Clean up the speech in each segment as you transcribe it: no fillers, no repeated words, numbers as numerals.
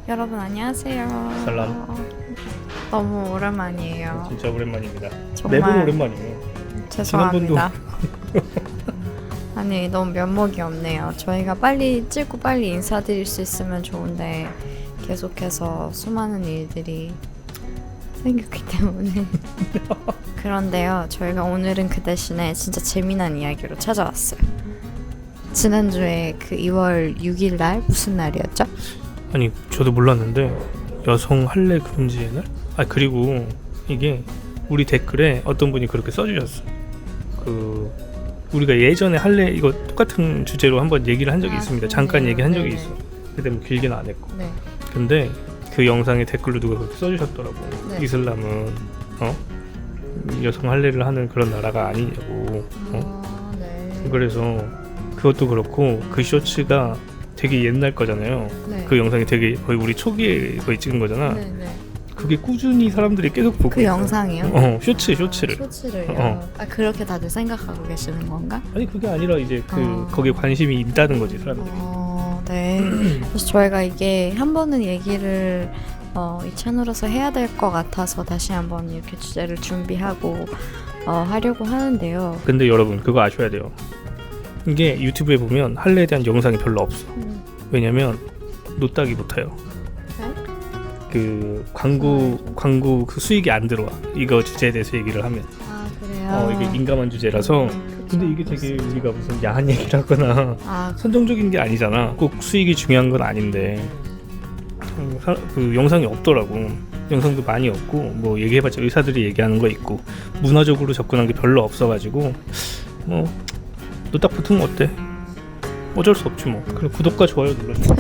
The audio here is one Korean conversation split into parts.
여러분 안녕하세요. 살람. 너무 오랜만이에요. 진짜 오랜만입니다. 정말 매번 오랜만이에요. 죄송합니다. 아니 너무 면목이 없네요. 저희가 빨리 찍고 빨리 인사드릴 수 있으면 좋은데 계속해서 수많은 일들이 생겼기 때문에 그런데요. 저희가 오늘은 그 대신에 진짜 재미난 이야기로 찾아왔어요. 지난주에 그 2월 6일 날 무슨 날이었죠? 아니 저도 몰랐는데 여성 할례 금지의 날? 아 그리고 이게 우리 댓글에 어떤 분이 그렇게 써주셨어. 그 우리가 예전에 할례 이거 똑같은 주제로 한번 얘기를 한 적이 있습니다. 잠깐 얘기한 적이 있어. 근데 뭐 길게는 안 했고. 네. 근데 그 영상에 댓글로 누가 그렇게 써주셨더라고. 네. 이슬람은 여성 할례를 하는 그런 나라가 아니냐고. 네. 그래서 그것도 그렇고 그 쇼츠가 되게 옛날 거잖아요. 네. 그 영상이 되게 거의 우리 초기에 거의 찍은 거잖아. 네. 그게 꾸준히 사람들이 계속 보고 그 있어. 영상이요? 쇼츠를. 쇼츠를요? 아 그렇게 다들 생각하고 계시는 건가? 아니 그게 아니라 이제 거기에 관심이 있다는 거지 사람들이. 네. 그래서 저희가 이게 한 번은 얘기를 이 채널에서 해야 될 것 같아서 다시 한번 이렇게 주제를 준비하고 하려고 하는데요. 근데 여러분 그거 아셔야 돼요. 이게 유튜브에 보면 할례에 대한 영상이 별로 없어. 왜냐면 노딱이 못해요. 네? 그 광고 그 수익이 안 들어와. 이거 주제에 대해서 얘기를 하면. 아 그래요? 이게 민감한 주제라서. 근데 이게 되게 우리가 무슨 야한 얘기를 하거나 선정적인 게 아니잖아. 꼭 수익이 중요한 건 아닌데 그 영상이 없더라고. 영상도 많이 없고 뭐 얘기해봤자 의사들이 얘기하는 거 있고 문화적으로 접근한 게 별로 없어가지고 너 딱 붙은 거 어때? 어쩔 수 없지 뭐. 그럼 구독과 좋아요 눌러줘.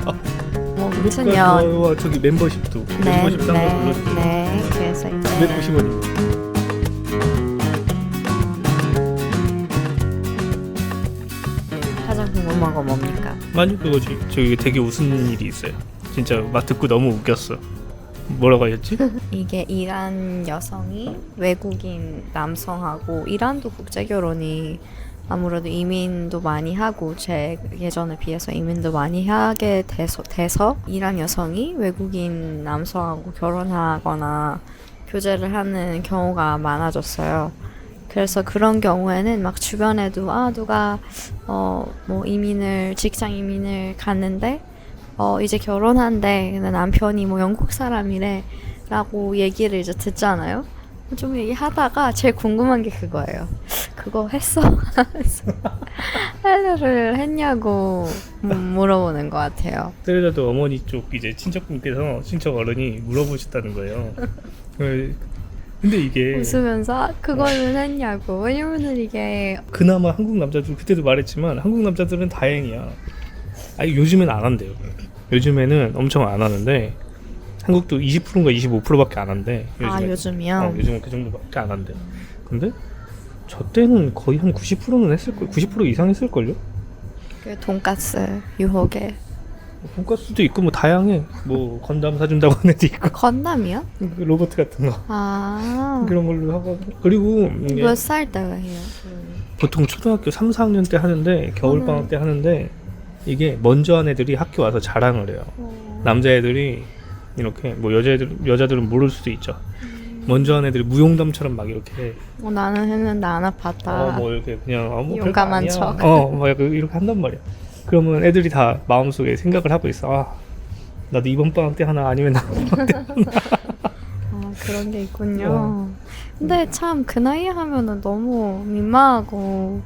뭐 구독과 무튼요. 좋아요와 저기 멤버십도 멤버십 딴거 눌러주세요. 네. 그래서 이제 290원입니다. 가장 궁금한 건 뭡니까? 아니 그거지. 저기 되게 웃은 일이 있어요. 진짜 막 듣고 너무 웃겼어. 뭐라고 하셨지? 이게 이란 여성이 외국인 남성하고 이란도 국제결혼이 아무래도 이민도 많이 하고 제 예전에 비해서 이민도 많이 하게 돼서 이란 여성이 외국인 남성하고 결혼하거나 교제를 하는 경우가 많아졌어요. 그래서 그런 경우에는 막 주변에도 누가 뭐 직장 이민을 갔는데 이제 결혼한대. 근데 남편이 뭐 영국 사람이래 라고 얘기를 이제 듣잖아요. 좀 얘기하다가 제일 궁금한 게 그거예요. 그거 했어? 할례를 했냐고 물어보는 것 같아요. 때려도 어머니 쪽 이제 친척분께서 친척 어른이 물어보셨다는 거예요. 근데 이게 웃으면서 그거는 했냐고. 왜냐면은 이게 그나마 한국 남자들 그때도 말했지만 한국 남자들은 다행이야. 아니 요즘엔 안 한대요. 요즘에는 엄청 안 하는데 한국도 20%인가 25%밖에 안 한대. 요즘이요? 요즘은 그 정도밖에 안 한대. 근데 저 때는 거의 한 90%는 했을걸. 90% 이상 했을걸요? 그 돈가스 유혹에 돈가스도 있고 뭐 다양해. 뭐 건담 사준다고 하는 애도 있고 건담이요? 로봇 같은 거 그런 걸로 하고. 그리고 몇 살 때 해요? 보통 초등학교 3, 4학년 때 하는데 겨울방학 때 하는데 이게 먼저 한 애들이 학교 와서 자랑을 해요. 남자애들이 이렇게 뭐 여자들은 모를 수도 있죠. 먼저 한 애들이 무용담처럼 막 이렇게 나는 했는데 안 아팠다. 뭐 이렇게 그냥 뭐 용감한 척. 막 이렇게 한단 말이야. 그러면 애들이 다 마음속에 생각을 하고 있어. 나도 이번 방학 때 하나 아니면 다음 방학 때 하나. 그런 게 있군요. 근데 참 그 나이에 하면은 너무 민망하고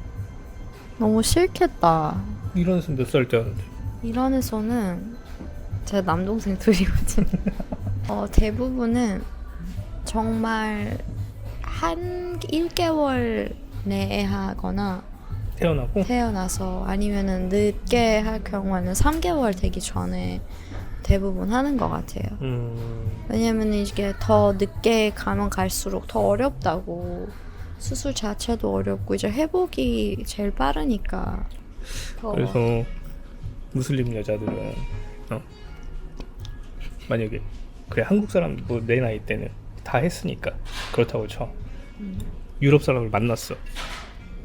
너무 싫겠다. 이런에서 몇 살 때 하는데? 이란에서는 제 남동생 둘이거든요. 대부분은 정말 한 1개월 내에 하거나 태어나서 아니면은 늦게 할 경우에는 3개월 되기 전에 대부분 하는 것 같아요. 왜냐면 이게 더 늦게 가면 갈수록 더 어렵다고. 수술 자체도 어렵고 이제 회복이 제일 빠르니까. 그래서 무슬림 여자들은 만약에 그래 한국 사람 뭐 내 나이 때는 다 했으니까 그렇다고 쳐. 유럽 사람을 만났어.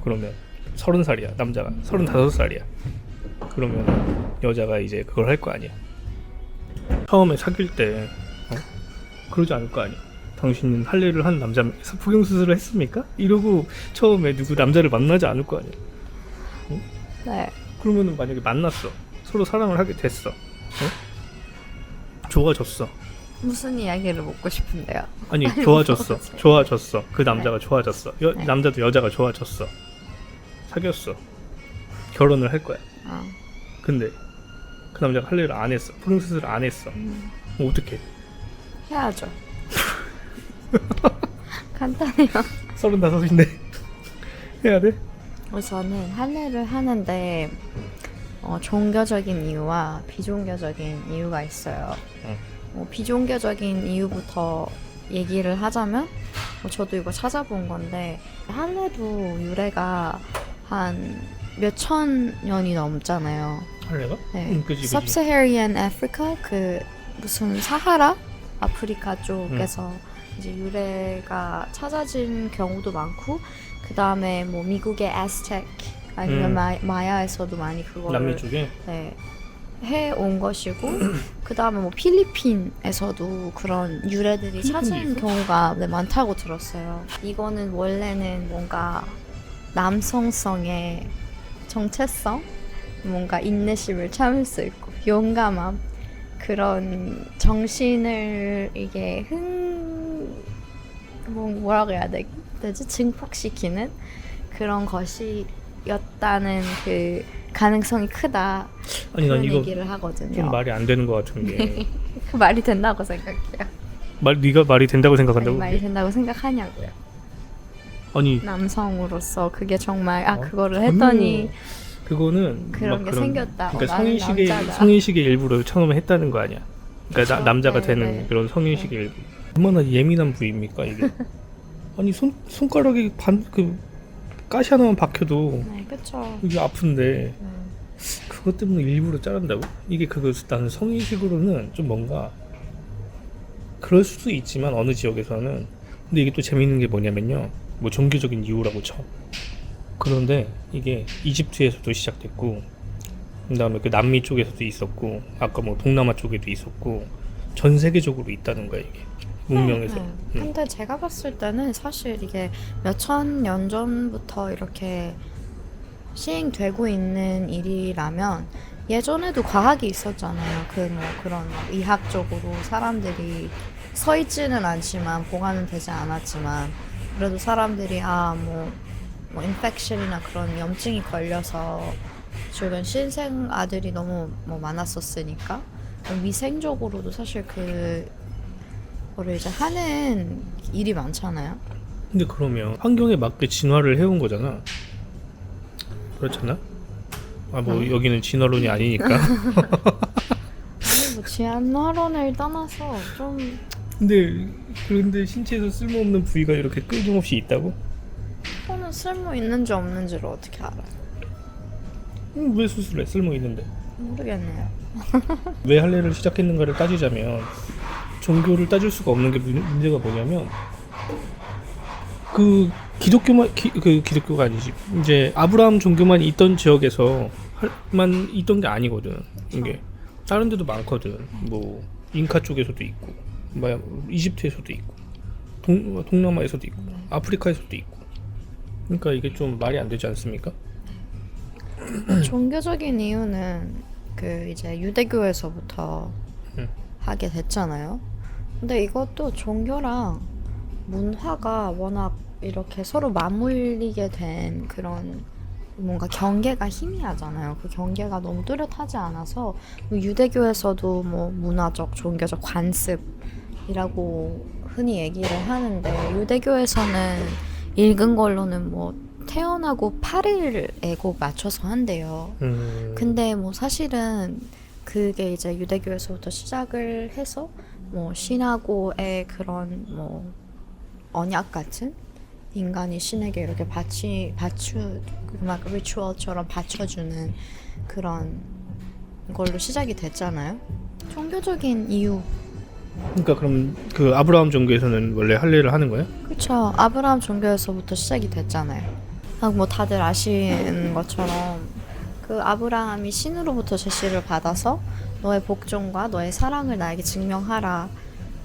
그러면 30살이야 남자가 35살이야. 그러면 여자가 이제 그걸 할 거 아니야. 처음에 사귈 때 그러지 않을 거 아니야. 당신은 할례를 한 남자 포경 수술을 했습니까? 이러고 처음에 누구 남자를 만나지 않을 거 아니야. 네. 그러면은 만약에 만났어. 서로 사랑을 하게 됐어. 좋아졌어. 무슨 이야기를 묻고 싶은데요? 아니 좋아졌어. 좋아졌어. 그 남자가 네. 좋아졌어. 네. 남자도 여자가 좋아졌어. 사귀었어. 결혼을 할 거야. 근데 그 남자가 할례를 안 했어. 포경 수술을 안 했어. 그럼 어떡해? 해야죠. 간단해요. 35인데 해야 돼? 저는 할례를 하는데 종교적인 이유와 비종교적인 이유가 있어요. 비종교적인 이유부터 얘기를 하자면 저도 이거 찾아본 건데 할례도 유래가 한 몇천 년이 넘잖아요. 할례가? 네. 그지. Sub-Saharan Africa 그 무슨 사하라 아프리카 쪽에서 이제 유래가 찾아진 경우도 많고 그 다음에 뭐 미국의 아스텍 아니면 마야에서도 많이 그거를 남미 쪽에. 네, 해온 것이고 그 다음에 뭐 필리핀에서도 그런 유래들이 찾은 경우가 많다고 들었어요. 이거는 원래는 뭔가 남성성의 정체성, 뭔가 인내심을 참을 수 있고 용감함 그런 정신을 이게 뭐라고 해야 되지? 증폭시키는 그런 것이었다는 그 가능성이 크다. 아니 난 그런 이거 얘기를 하거든요. 좀 말이 안 되는 것 같은 게. 그 말이 된다고 생각해요. 네가 말이 된다고 아니, 생각한다고? 말이 된다고 생각하냐고요. 아니 남성으로서 그게 정말 그거를 전혀 했더니 그거는 그런 막 게 생겼다. 그러니까 나는 성인식의 남자다. 성인식의 일부로 처음에 했다는 거 아니야? 그러니까 그렇죠. 남자가 네, 되는 네. 그런 성인식의 일부. 얼마나 예민한 부위입니까 이게? 아니 손가락에 그 가시 하나만 박혀도 네, 그렇죠. 이게 아픈데 그것 때문에 일부러 자른다고? 이게 나는 성인식으로는 좀 뭔가 그럴 수도 있지만 어느 지역에서는 근데 이게 또 재밌는 게 뭐냐면요. 뭐 종교적인 이유라고 쳐. 그런데 이게 이집트에서도 시작됐고 그다음에 그 남미 쪽에서도 있었고 아까 뭐 동남아 쪽에도 있었고 전 세계적으로 있다는 거야 이게 문명에서. 근데 제가 봤을 때는 사실 이게 몇천 년 전부터 이렇게 시행되고 있는 일이라면 예전에도 과학이 있었잖아요. 뭐 그런 의학적으로 사람들이 서 있지는 않지만 보관은 되지 않았지만 그래도 사람들이 뭐 인펙션이나 그런 염증이 걸려서 주변 신생 아들이 너무 뭐 많았었으니까 위생적으로도 사실 그거를 이제 하는 일이 많잖아요. 근데 그러면 환경에 맞게 진화를 해온 거잖아. 그렇잖아? 뭐 여기는 진화론이 아니니까. 아니 뭐 진화론을 떠나서 좀 그런데 신체에서 쓸모없는 부위가 이렇게 끊임없이 있다고? 그거는 쓸모 있는지 없는지를 어떻게 알아요? 왜 수술해? 쓸모 있는데. 모르겠네요. 왜 할례를 시작했는가를 따지자면 종교를 따질 수가 없는 게 문제가 뭐냐면 그 기독교가 아니지. 이제 아브라함 종교만 있던 지역에서만 있던 게 아니거든. 이게 다른 데도 많거든. 뭐 잉카 쪽에서도 있고, 이집트에서도 있고, 동남아에서도 있고, 아프리카에서도 있고. 그러니까 이게 좀 말이 안 되지 않습니까? 종교적인 이유는 그 이제 유대교에서부터 하게 됐잖아요. 근데 이것도 종교랑 문화가 워낙 이렇게 서로 맞물리게 된 그런 뭔가 경계가 희미하잖아요. 그 경계가 너무 뚜렷하지 않아서 유대교에서도 뭐 문화적, 종교적 관습이라고 흔히 얘기를 하는데 유대교에서는 읽은 걸로는 뭐 태어나고 8일 에고 맞춰서 한대요. 근데 뭐 사실은 그게 이제 유대교에서부터 시작을 해서 뭐 신하고의 그런 뭐 언약 같은 인간이 신에게 이렇게 막 리추얼처럼 바쳐주는 그런 걸로 시작이 됐잖아요. 종교적인 이유. 그러니까 그럼 그 아브라함 종교에서는 원래 할례를 하는 거야? 그렇죠. 아브라함 종교에서부터 시작이 됐잖아요. 뭐 다들 아시는 것처럼 그 아브라함이 신으로부터 제시를 받아서 너의 복종과 너의 사랑을 나에게 증명하라.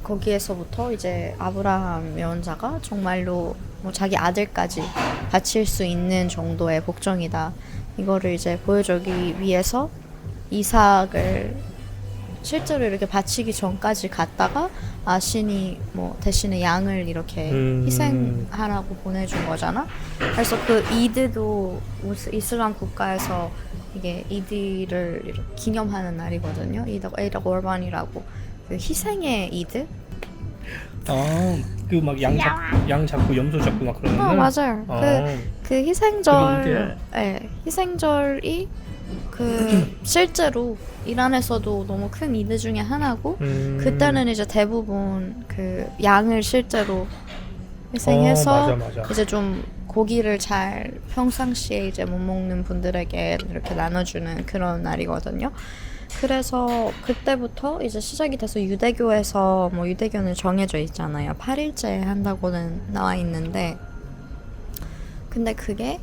거기에서부터 이제 아브라함 예언자가 정말로 뭐 자기 아들까지 바칠 수 있는 정도의 복종이다. 이거를 이제 보여주기 위해서 이삭을 실제로 이렇게 바치기 전까지 갔다가 신이 뭐 대신에 양을 이렇게 희생하라고 보내준 거잖아. 그래서 그 이드도 이슬람 국가에서 이게 이드를 이렇게 기념하는 날이거든요. 이드 올반이라고 그 희생의 이드. 그 막 양 잡고 염소 잡고 막 그러는 날? 맞아요. 그 희생절, 희생절이 그 실제로 이란에서도 너무 큰 이드 중에 하나고 그때는 이제 대부분 그 양을 실제로 희생해서 맞아. 이제 좀 고기를 잘 평상시에 이제 못 먹는 분들에게 이렇게 나눠주는 그런 날이거든요. 그래서 그때부터 이제 시작이 돼서 유대교에서 뭐 유대교는 정해져 있잖아요. 8일째 한다고는 나와 있는데 근데 그게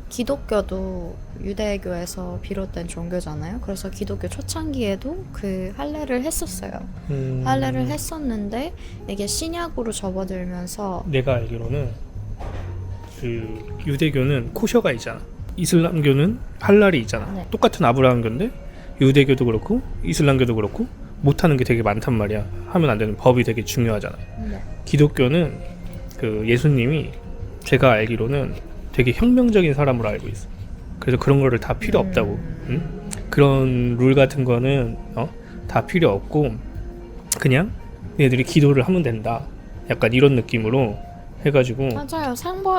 기독교도 유대교에서 비롯된 종교잖아요. 그래서 기독교 초창기에도 그 할례를 했었어요. 할례를 했었는데 이게 신약으로 접어들면서 내가 알기로는 그 유대교는 코셔가 있잖아. 이슬람교는 할랄이 있잖아. 네. 똑같은 아브라함교인데 유대교도 그렇고 이슬람교도 그렇고 못하는 게 되게 많단 말이야. 하면 안 되는 법이 되게 중요하잖아. 네. 기독교는 그 예수님이 제가 알기로는 되게 혁명적인 사람으로 알고 있어. 그래서 그런 거를 다 필요 없다고. 응? 그런 룰 같은 거는 다 필요 없고 그냥 얘들이 기도를 하면 된다. 약간 이런 느낌으로 해가지고. 맞아요.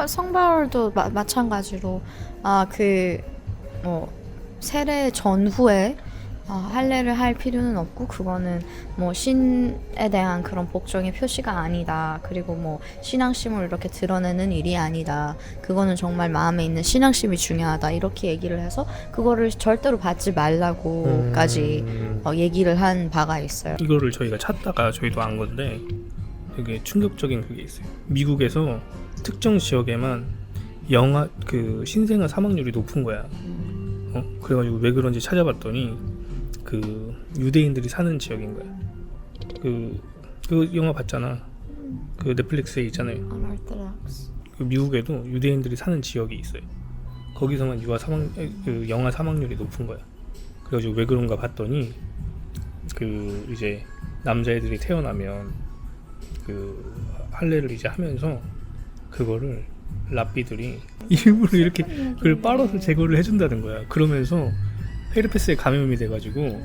성바울도 마찬가지로 뭐 세례 전후에 할례를 할 필요는 없고 그거는 뭐 신에 대한 그런 복종의 표시가 아니다. 그리고 뭐 신앙심을 이렇게 드러내는 일이 아니다. 그거는 정말 마음에 있는 신앙심이 중요하다. 이렇게 얘기를 해서 그거를 절대로 받지 말라고까지 얘기를 한 바가 있어요. 이거를 저희가 찾다가 저희도 안 건데 되게 충격적인 그게 있어요. 미국에서 특정 지역에만 그 신생아 사망률이 높은 거야. 그래가지고 왜 그런지 찾아봤더니 그 유대인들이 사는 지역인 거야. 그 영화 봤잖아. 그 넷플릭스에 있잖아요. 그 미국에도 유대인들이 사는 지역이 있어요. 거기서만 그 영아 사망률이 높은 거야. 그래가지고 왜 그런가 봤더니 그 이제 남자애들이 태어나면 그 할례를 이제 하면서 그거를 랍비들이 일부러 이렇게 그걸 빨아서 제거를 해준다는 거야. 그러면서 헤르페스에 감염이 돼가지고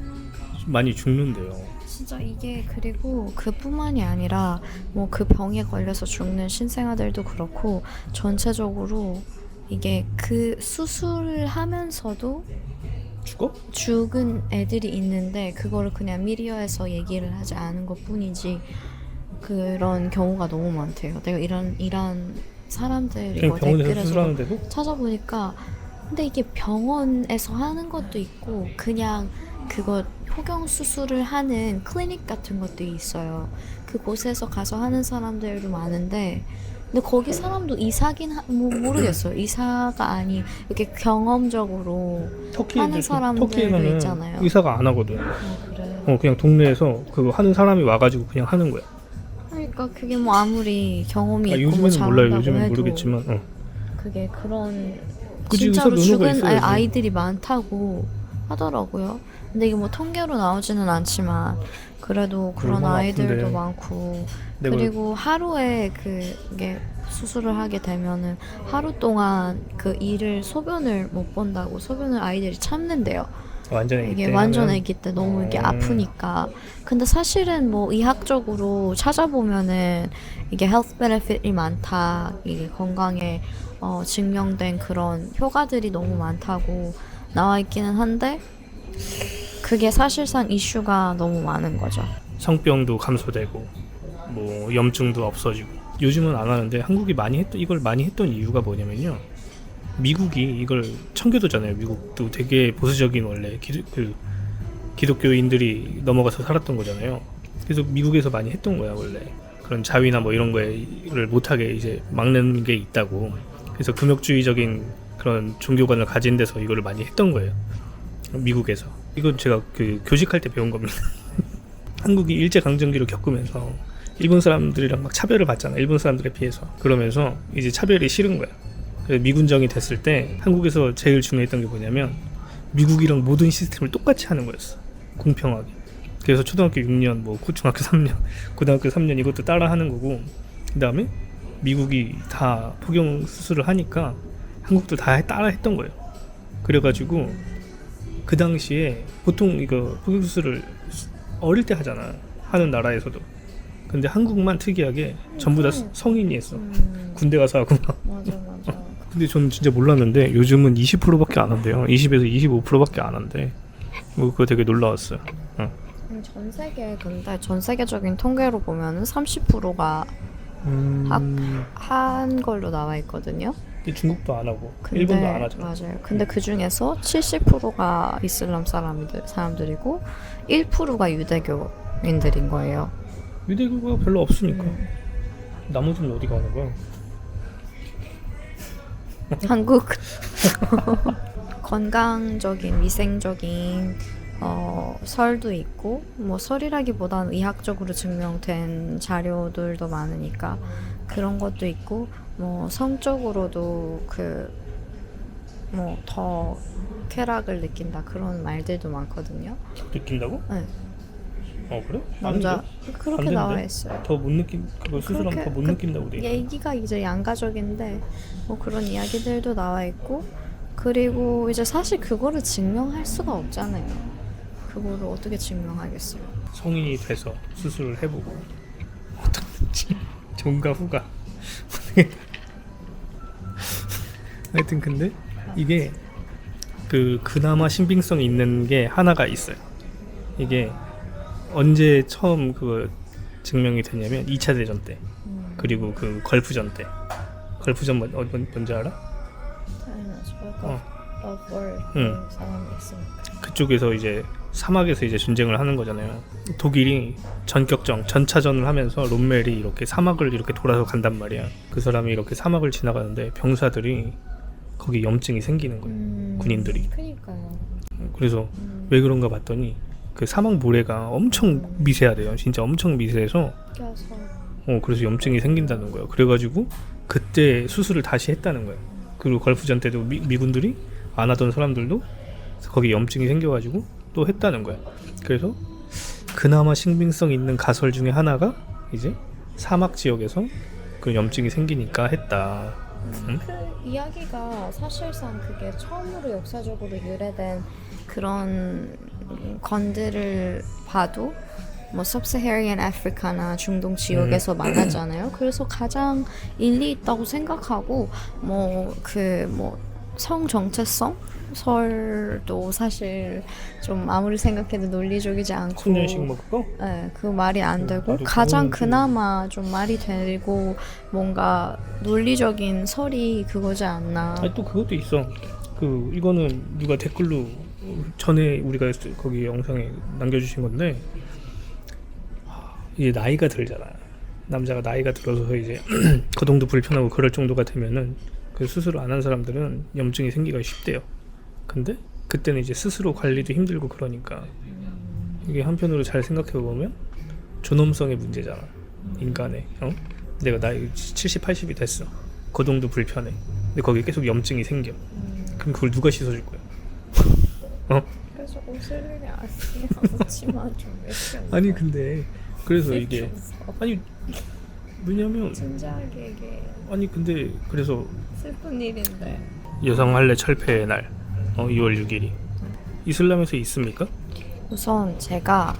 많이 죽는데요. 진짜 이게 그리고 그뿐만이 아니라 뭐 그 병에 걸려서 죽는 신생아들도 그렇고 전체적으로 이게 그 수술을 하면서도 죽은 애들이 있는데 그거를 그냥 미디어에서 얘기를 하지 않은 것뿐이지 그런 경우가 너무 많대요. 내가 이런 사람들 이거 댓글에서 찾아보니까 근데 이게 병원에서 하는 것도 있고 그냥 그거 효경 수술을 하는 클리닉 같은 것도 있어요. 그곳에서 가서 하는 사람들도 많은데 근데 거기 사람도 이사긴 모르겠어요. 이사가 아니 이렇게 경험적으로 하는 사람들도 있잖아요. 의사가 안 하거든. 그래. 그냥 동네에서 그거 하는 사람이 와가지고 그냥 하는 거야. 그러니까 그게 뭐 아무리 경험이 있고 요즘에는 뭐 잘한다고 몰라요. 요즘은 해도 모르겠지만 그게 그런 그치, 진짜로 죽은 있어야지. 아이들이 많다고 하더라고요. 근데 이게 뭐 통계로 나오지는 않지만 그래도 그런 아이들도 아픈데. 많고 그리고 하루에 그게 수술을 하게 되면은 하루 동안 그 소변을 못 본다고 소변을 아이들이 참는데요. 완전 애기 이게 때 완전 하면? 애기 때 너무 이게 아프니까. 근데 사실은 뭐 의학적으로 찾아보면은 이게 health benefit이 많다. 이게 건강에 증명된 그런 효과들이 너무 많다고 나와 있기는 한데 그게 사실상 이슈가 너무 많은 거죠. 성병도 감소되고 뭐 염증도 없어지고 요즘은 안 하는데 한국이 이걸 많이 했던 이유가 뭐냐면요. 미국이 이걸 청교도잖아요. 미국도 되게 보수적인 원래 기독교인들이 넘어가서 살았던 거잖아요. 그래서 미국에서 많이 했던 거야 원래. 그런 자위나 뭐 이런 거를 못하게 이제 막는 게 있다고. 그래서 금욕주의적인 그런 종교관을 가진 데서 이거를 많이 했던 거예요. 미국에서. 이건 제가 그 교직할 때 배운 겁니다. 한국이 일제강점기를 겪으면서 일본 사람들이랑 막 차별을 받잖아. 일본 사람들에 비해서. 그러면서 이제 차별이 싫은 거야. 그래서 미군정이 됐을 때 한국에서 제일 중요했던 게 뭐냐면 미국이랑 모든 시스템을 똑같이 하는 거였어. 공평하게. 그래서 초등학교 6년, 뭐 중학교 3년, 고등학교 3년 이것도 따라 하는 거고, 그 다음에 미국이 다 포경 수술을 하니까 한국도 다 따라 했던 거예요. 그래가지고 그 당시에 보통 이거 포경 수술을 어릴 때 하잖아. 하는 나라에서도. 근데 한국만 특이하게 전부 다 성인이 했어. 군대 가서 하고 막. 맞아. 근데 저는 진짜 몰랐는데 요즘은 20%밖에 안 한대요. 20에서 25%밖에 안 한대. 뭐 그거 되게 놀라웠어요. 전 세계 근데 전 세계적인 통계로 보면은 30%가 한 걸로 나와 있거든요. 근데 중국도 안 하고 일본도 안 하잖아. 맞아요. 근데 그 중에서 70%가 이슬람 사람들이고 1%가 유대교인들인 거예요. 유대교가 별로 없으니까. 나머지는 어디 가는 거야? 한국 건강적인 위생적인 설도 있고 뭐 설이라기보다는 의학적으로 증명된 자료들도 많으니까 그런 것도 있고 뭐 성적으로도 그 뭐 더 쾌락을 느낀다 그런 말들도 많거든요. 느낀다고? 네. 그래? 남자 그렇게 안 나와 되는데? 있어요. 더 못 느낀 그거 수술하면 더 못 느낀다고 돼. 얘기가 이제 양가적인데 뭐 그런 이야기들도 나와 있고 그리고 이제 사실 그거를 증명할 수가 없잖아요. 그거를 어떻게 증명하겠어요? 성인이 돼서 수술을 해보고 어떤지 종가 후가 하여튼 근데 이게 그나마 신빙성이 있는 게 하나가 있어요. 이게 언제 처음 그거 증명이 됐냐면 2차 대전 때 그리고 그 걸프전 때. 걸프전 뭔지 알아? 사람이 있으니까. 그쪽에서 이제 사막에서 이제 전쟁을 하는 거잖아요. 독일이 전차전을 하면서 롬멜이 이렇게 사막을 이렇게 돌아서 간단 말이야. 그 사람이 이렇게 사막을 지나가는데 병사들이 거기 염증이 생기는 거예요. 군인들이. 그러니까요. 그래서 왜 그런가 봤더니 그 사막 모래가 엄청 미세하대요. 진짜 엄청 미세해서. 그래서 염증이 생긴다는 거예요. 그래가지고 그때 수술을 다시 했다는 거예요. 그리고 걸프전 때도 미군들이 안 하던 사람들도 거기 염증이 생겨가지고 또 했다는 거야. 그래서 그나마 신빙성 있는 가설 중에 하나가 이제 사막 지역에서 그 염증이 생기니까 했다. 응? 그 이야기가 사실상 그게 처음으로 역사적으로 유래된 그런 건들을 봐도 뭐 सब사하리안 아프리카나 중동 지역에서 만나잖아요. 그래서 가장 일리 있다고 생각하고 뭐 성 정체성 설도 사실 좀 아무리 생각해도 논리적이지 않고 천년식 뭐 그거? 네, 그 말이 안 되고 나도 가장 그거는 그나마 좀 말이 되고 뭔가 논리적인 설이 그거지 않나. 아니 또 그것도 있어. 이거는 누가 댓글로 전에 우리가 거기 영상에 남겨주신 건데 이제 나이가 들잖아. 남자가 나이가 들어서 이제 거동도 불편하고 그럴 정도가 되면은 그 수술을 안 한 사람들은 염증이 생기기가 쉽대요. 근데 그때는 이제 스스로 관리도 힘들고 그러니까 이게 한편으로 잘 생각해 보면 존엄성의 문제잖아. 인간의 내가 나이 70, 80이 됐어. 거동도 불편해. 근데 거기에 계속 염증이 생겨. 그럼 그걸 누가 씻어줄 거야? 그래서 옷을 아니야. 치마 좀 아니 근데 그래서 이게 아니 왜냐면 진지하게 얘기해. 아니 근데 그래서 슬픈 일인데 여성 할례 철폐의 날 2월 6일이 이슬람에서 있습니까? 우선 제가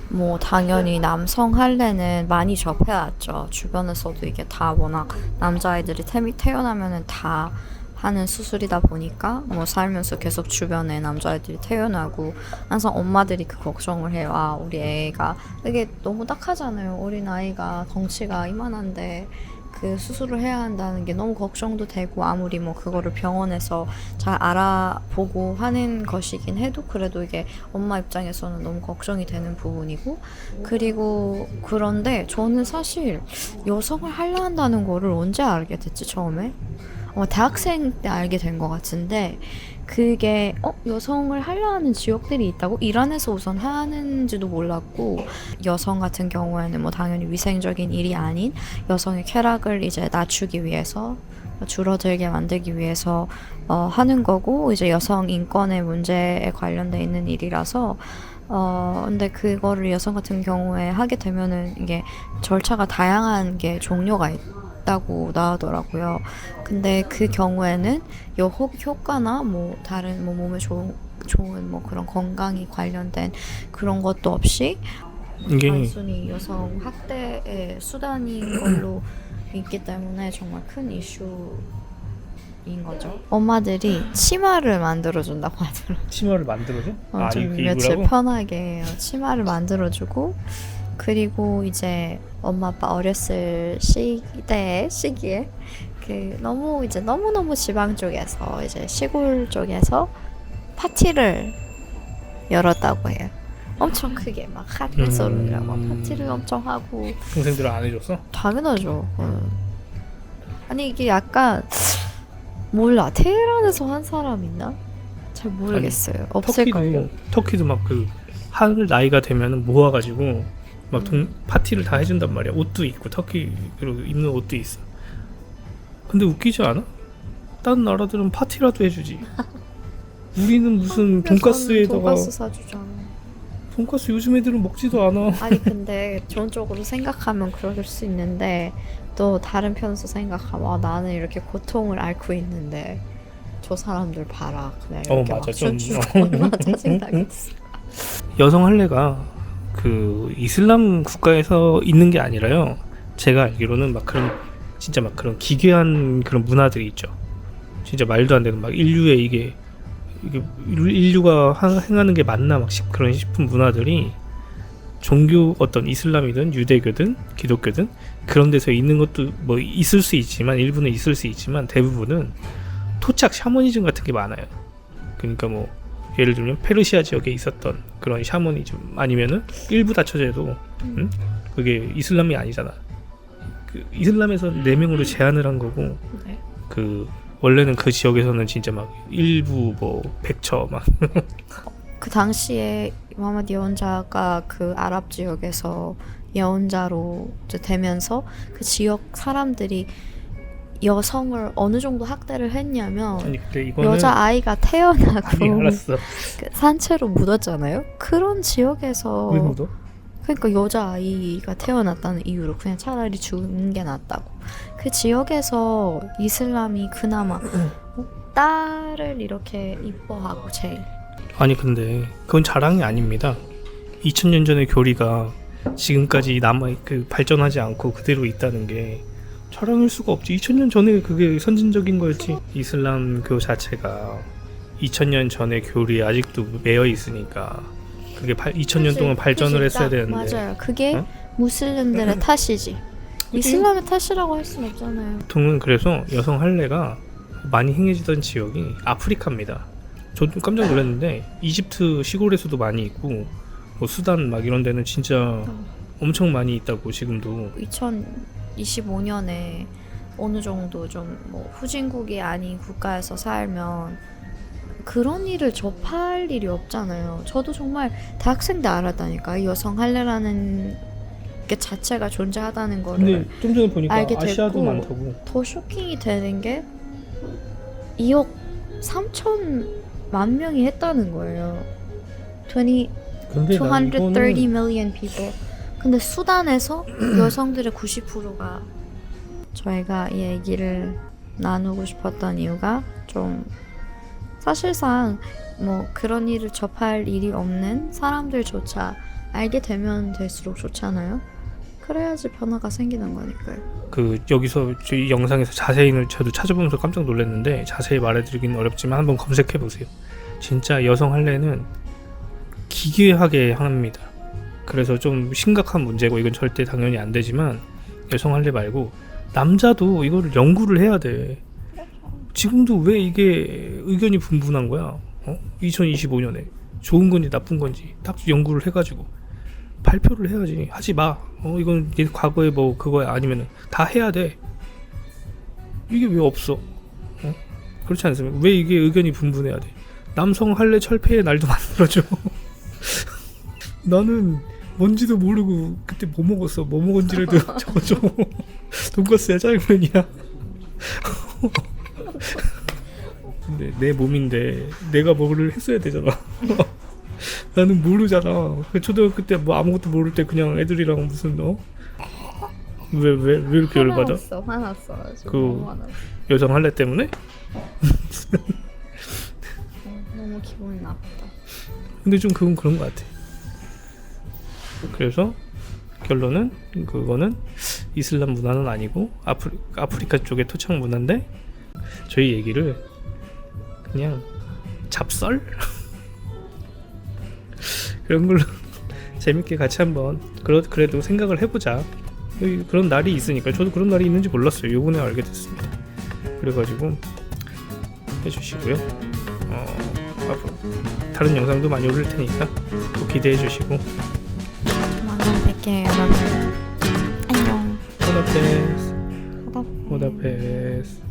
뭐 당연히 남성 할례는 많이 접해왔죠. 주변에서도 이게 다 워낙 남자아이들이 태어나면은 다 하는 수술이다 보니까 뭐 살면서 계속 주변에 남자애들이 태어나고 항상 엄마들이 그 걱정을 해요. 아, 우리 애가 이게 너무 딱하잖아요. 어린 아이가 덩치가 이만한데 그 수술을 해야 한다는 게 너무 걱정도 되고 아무리 뭐 그거를 병원에서 잘 알아보고 하는 것이긴 해도 그래도 이게 엄마 입장에서는 너무 걱정이 되는 부분이고 그리고 그런데 저는 사실 여성을 할례한다는 거를 언제 알게 됐지 처음에? 대학생 때 알게 된 것 같은데 그게 여성을 하려 하는 지역들이 있다고? 이란에서 우선 하는지도 몰랐고 여성 같은 경우에는 뭐 당연히 위생적인 일이 아닌 여성의 쾌락을 이제 낮추기 위해서 줄어들게 만들기 위해서 하는 거고 이제 여성 인권의 문제에 관련돼 있는 일이라서 근데 그거를 여성 같은 경우에 하게 되면은 이게 절차가 다양한 게 종류가 있다고 나오더라고요. 근데 그 경우에는 효과나 뭐 다른 뭐 몸에 좋은 뭐 그런 건강이 관련된 그런 것도 없이 이게 단순히 여성 학대의 수단인 걸로 있기 때문에 정말 큰 이슈인 거죠. 엄마들이 치마를 만들어준다고 하더라고요. 치마를 만들어줘? 좀 이거 며칠 입으라고? 편하게 치마를 만들어주고 그리고 이제 엄마 아빠 어렸을 시기에 그 너무너무 지방 쪽에서 이제 시골 쪽에서 파티를 열었다고 해요. 엄청 크게 막 핫소리라고 파티를 엄청 하고. 동생들은 안 해줬어? 당연하죠. 아니 이게 약간 몰라 테헤란에서 한 사람 있나? 잘 모르겠어요. 없을걸요. 터키도 막 그 할 나이가 되면 모아가지고 막 파티를 다 해준단 말이야. 옷도 있고 터키 그리고 입는 옷도 있어. 근데 웃기지 않아? 다른 나라들은 파티라도 해주지. 우리는 무슨 돈가스에다가 돈가스 사주잖아. 돈가스 요즘 애들은 먹지도 않아. 아니 근데 좋은 쪽으로 생각하면 그럴 수 있는데 또 다른 편에서 생각하면 나는 이렇게 고통을 앓고 있는데 저 사람들 봐라 그냥 이렇게 맞아. 막 춤추고 얼마나 짜증나겠어. 여성 할례가 그 이슬람 국가에서 있는 게 아니라요. 제가 알기로는 막 그런 진짜 막 그런 기괴한 그런 문화들이 있죠. 진짜 말도 안 되는 막 이게 인류가 행하는 게 맞나 막 그런 싶은 문화들이 종교 어떤 이슬람이든 유대교든 기독교든 그런 데서 있는 것도 뭐 있을 수 있지만 일부는 있을 수 있지만 대부분은 토착 샤머니즘 같은 게 많아요. 그러니까 뭐 예를 들면 페르시아 지역에 있었던 그런 샤머니즘 아니면은 일부 다처제도 그게 이슬람이 아니잖아. 그 이슬람에서 4명으로 제한을 한 거고 네. 그 원래는 그 지역에서는 진짜 막 일부 뭐 100처 막 그 당시에 무하마드 예언자가 그 아랍 지역에서 예언자로 이제 되면서 그 지역 사람들이 여성을 어느 정도 학대를 했냐면 아니 근데 이거는 여자 아이가 태어나고 아니 알았어. 그 산채로 묻었잖아요. 그런 지역에서 왜 묻어? 그러니까 여자 아이가 태어났다는 이유로 그냥 차라리 죽는 게 낫다고. 그 지역에서 이슬람이 그나마 딸을 이렇게 이뻐하고 제일. 아니 근데 그건 자랑이 아닙니다. 2000년 전의 교리가 지금까지 발전하지 않고 그대로 있다는 게 자랑일 수가 없지. 2000년 전에 그게 선진적인 거였지. 이슬람교 자체가 2000년 전의 교리에 아직도 매여 있으니까 그게 2000년 동안 발전을 했어야 되는데. 맞아요. 그게 무슬림들의 탓이지. 이슬람의 탓이라고 할 수는 없잖아요. 보통은 그래서 여성 할례가 많이 행해지던 지역이 아프리카입니다. 저도 깜짝 놀랐는데 이집트 시골에서도 많이 있고 뭐 수단 막 이런 데는 진짜 엄청 많이 있다고 지금도. 2025년에 어느 정도 좀 뭐 후진국이 아닌 국가에서 살면 그런 일을 접할 일이 없잖아요. 저도 정말 대학생 때 알았다니까 여성 할례라는 게 자체가 존재하다는 거를. 근데 좀 전에 보니까 알게 아시아도 됐고, 많다고. 더 쇼킹이 되는 게 2억 3천만 명이 했다는 거예요. 근데 230 million people. 근데 수단에서 여성들의 90%가 저희가 이 얘기를 나누고 싶었던 이유가 좀 사실상 뭐 그런 일을 접할 일이 없는 사람들조차 알게 되면 될수록 좋잖아요. 그래야지 변화가 생기는 거니까요. 그 여기서 저희 영상에서 자세히는 저도 찾아보면서 깜짝 놀랐는데 자세히 말해드리긴 어렵지만 한번 검색해 보세요. 진짜 여성 할례는 기괴하게 합니다. 그래서 좀 심각한 문제고 이건 절대 당연히 안 되지만 여성 할례 말고 남자도 이거를 연구를 해야 돼. 지금도 왜 이게 의견이 분분한 거야? 2025년에 좋은 건지 나쁜 건지 딱 연구를 해가지고 발표를 해야지. 하지 마. 이건 과거에 뭐 그거야 아니면 다 해야 돼. 이게 왜 없어? 그렇지 않습니까? 왜 이게 의견이 분분해야 돼? 남성 할래 철폐의 날도 만들어줘. 나는 뭔지도 모르고 그때 뭐 먹었어? 뭐 먹은지라도 적어줘. 돈가스야 짜장면이야. 근데 내 몸인데 내가 뭐를 했어야 되잖아. 나는 모르잖아. 초등학교 때 뭐 아무것도 모를 때 그냥 애들이랑 무슨 왜 이렇게 열받아? 화났어. 그 너무 화났어. 여성 할래 때문에? 너무 기분이 나쁘다. 근데 좀 그건 그런 것 같아. 그래서 결론은 그거는 이슬람 문화는 아니고 아프리카 쪽의 토착 문화인데 저희 얘기를 그냥 잡설? 그런 걸로 재밌게 같이 한번 그래도 생각을 해보자. 그런 날이 있으니까 저도 그런 날이 있는지 몰랐어요. 요번에 알게 됐습니다. 그래가지고 해주시고요. 앞으로 다른 영상도 많이 올릴 테니까 또 기대해 주시고 조만간 뵐게요 여러분. 안녕. 호다페스.